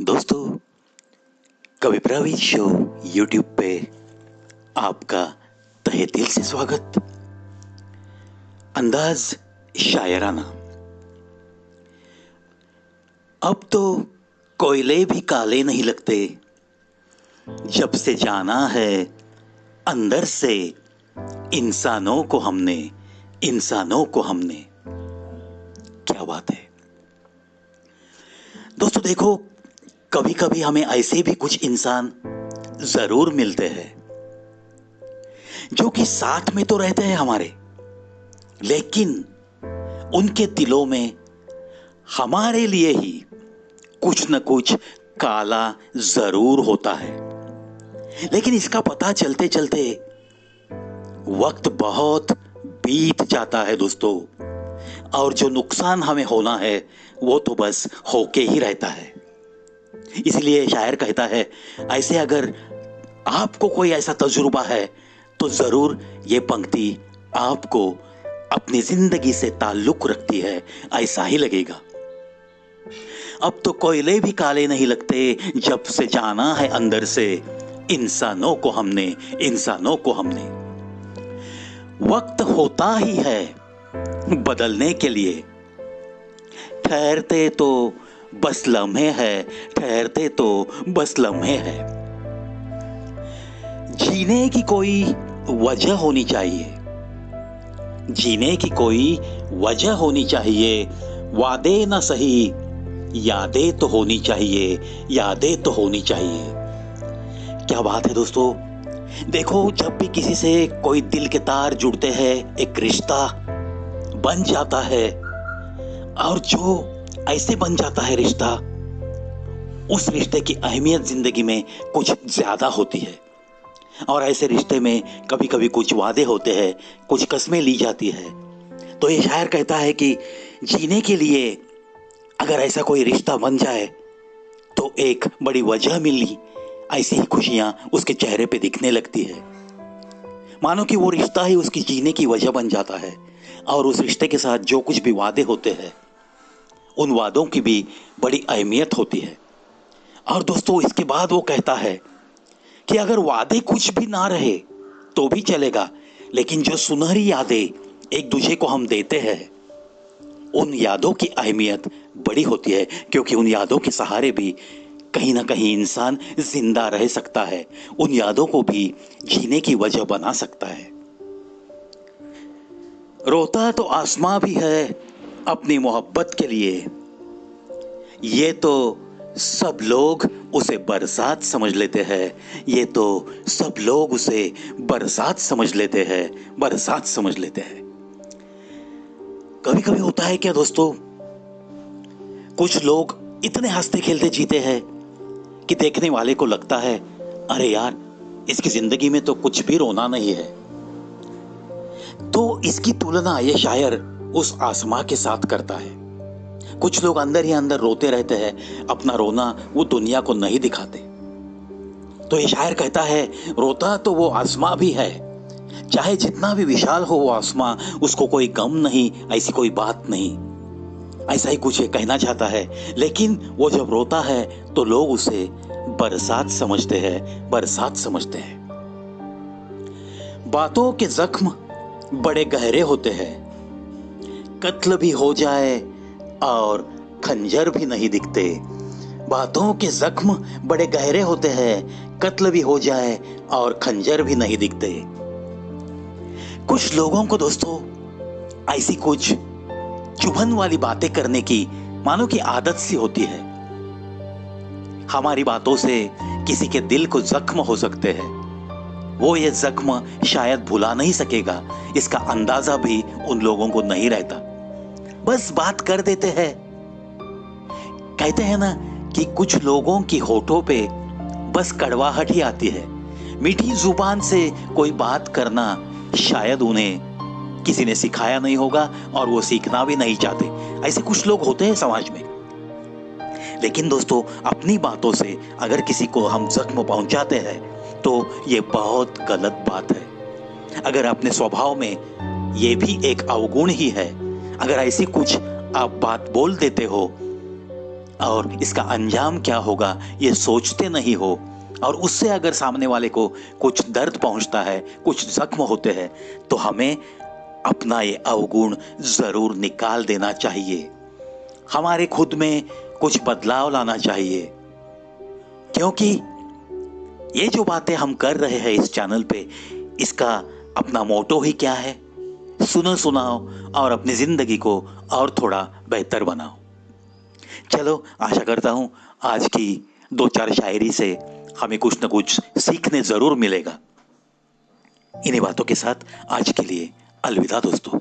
दोस्तों, कवि Praveen show YouTube पे आपका तहे दिल से स्वागत। अंदाज शायराना। अब तो कोयले भी काले नहीं लगते, जब से जाना है अंदर से इंसानों को हमने। क्या बात है दोस्तों। देखो, कभी कभी हमें ऐसे भी कुछ इंसान जरूर मिलते हैं जो कि साथ में तो रहते हैं हमारे, लेकिन उनके दिलों में हमारे लिए ही कुछ न कुछ काला जरूर होता है। लेकिन इसका पता चलते चलते वक्त बहुत बीत जाता है दोस्तों, और जो नुकसान हमें होना है वो तो बस होके ही रहता है। इसलिए शायर कहता है, ऐसे अगर आपको कोई ऐसा तजुर्बा है तो जरूर ये पंक्ति आपको अपनी जिंदगी से ताल्लुक रखती है, ऐसा ही लगेगा। अब तो कोयले भी काले नहीं लगते, जब से जाना है अंदर से इंसानों को हमने। वक्त होता ही है बदलने के लिए, ठहरते तो बस लम्हे है। जीने की कोई वजह होनी चाहिए, वादे ना सही यादें तो होनी चाहिए। क्या बात है दोस्तों। देखो, जब भी किसी से कोई दिल के तार जुड़ते हैं, एक रिश्ता बन जाता है, और जो ऐसे बन जाता है रिश्ता, उस रिश्ते की अहमियत जिंदगी में कुछ ज्यादा होती है। और ऐसे रिश्ते में कभी कभी कुछ वादे होते हैं, कुछ कस्में ली जाती है। तो ये शायर कहता है कि जीने के लिए अगर ऐसा कोई रिश्ता बन जाए तो एक बड़ी वजह मिली, ऐसी ही खुशियां उसके चेहरे पे दिखने लगती है। मानो कि वो रिश्ता ही उसकी जीने की वजह बन जाता है, और उस रिश्ते के साथ जो कुछ भी वादे होते हैं, उन वादों की भी बड़ी अहमियत होती है। और दोस्तों, इसके बाद वो कहता है कि अगर वादे कुछ भी ना रहे तो भी चलेगा, लेकिन जो सुनहरी यादें एक दूसरे को हम देते हैं, उन यादों की अहमियत बड़ी होती है, क्योंकि उन यादों के सहारे भी कहीं ना कहीं इंसान जिंदा रह सकता है, उन यादों को भी जीने की वजह बना सकता है। रोता तो आसमां भी है अपनी मोहब्बत के लिए, ये तो सब लोग उसे बरसात समझ लेते हैं। कभी कभी होता है क्या दोस्तों, कुछ लोग इतने हंसते खेलते जीते हैं कि देखने वाले को लगता है, अरे यार, इसकी जिंदगी में तो कुछ भी रोना नहीं है। तो इसकी तुलना ये शायर उस आसमां के साथ करता है। कुछ लोग अंदर ही अंदर रोते रहते हैं, अपना रोना वो दुनिया को नहीं दिखाते। तो ये शायर कहता है, रोता तो वो आसमां भी है, चाहे जितना भी विशाल हो वो आसमां, उसको कोई गम नहीं, ऐसी कोई बात नहीं, ऐसा ही कुछ ये कहना चाहता है। लेकिन वो जब रोता है तो लोग उसे बरसात समझते हैं। बातों के जख्म बड़े गहरे होते हैं, कत्ल भी हो जाए और खंजर भी नहीं दिखते। बातों के जख्म बड़े गहरे होते हैं, कत्ल भी हो जाए और खंजर भी नहीं दिखते। कुछ लोगों को दोस्तों ऐसी कुछ चुभन वाली बातें करने की मानो कि आदत सी होती है। हमारी बातों से किसी के दिल को जख्म हो सकते हैं, वो ये जख्म शायद भुला नहीं सकेगा, इसका अंदाजा भी उन लोगों को नहीं रहता। बस बात कर देते हैं। कहते हैं ना कि कुछ लोगों की होठों पे बस कड़वाहट ही आती है, मीठी जुबान से कोई बात करना शायद उन्हें किसी ने सिखाया नहीं होगा, और वो सीखना भी नहीं चाहते। ऐसे कुछ लोग होते हैं समाज में। लेकिन दोस्तों, अपनी बातों से अगर किसी को हम जख्म पहुंचाते हैं तो ये बहुत गलत बात है। अगर अपने स्वभाव में ये भी एक अवगुण ही है, अगर ऐसी कुछ आप बात बोल देते हो और इसका अंजाम क्या होगा ये सोचते नहीं हो, और उससे अगर सामने वाले को कुछ दर्द पहुंचता है, कुछ जख्म होते हैं, तो हमें अपना ये अवगुण जरूर निकाल देना चाहिए। हमारे खुद में कुछ बदलाव लाना चाहिए, क्योंकि ये जो बातें हम कर रहे हैं इस चैनल पे, इसका अपना मोटो ही क्या है? सुनो, सुनाओ और अपनी जिंदगी को और थोड़ा बेहतर बनाओ। चलो, आशा करता हूं आज की दो चार शायरी से हमें कुछ न कुछ सीखने जरूर मिलेगा। इन्हीं बातों के साथ आज के लिए अलविदा दोस्तों।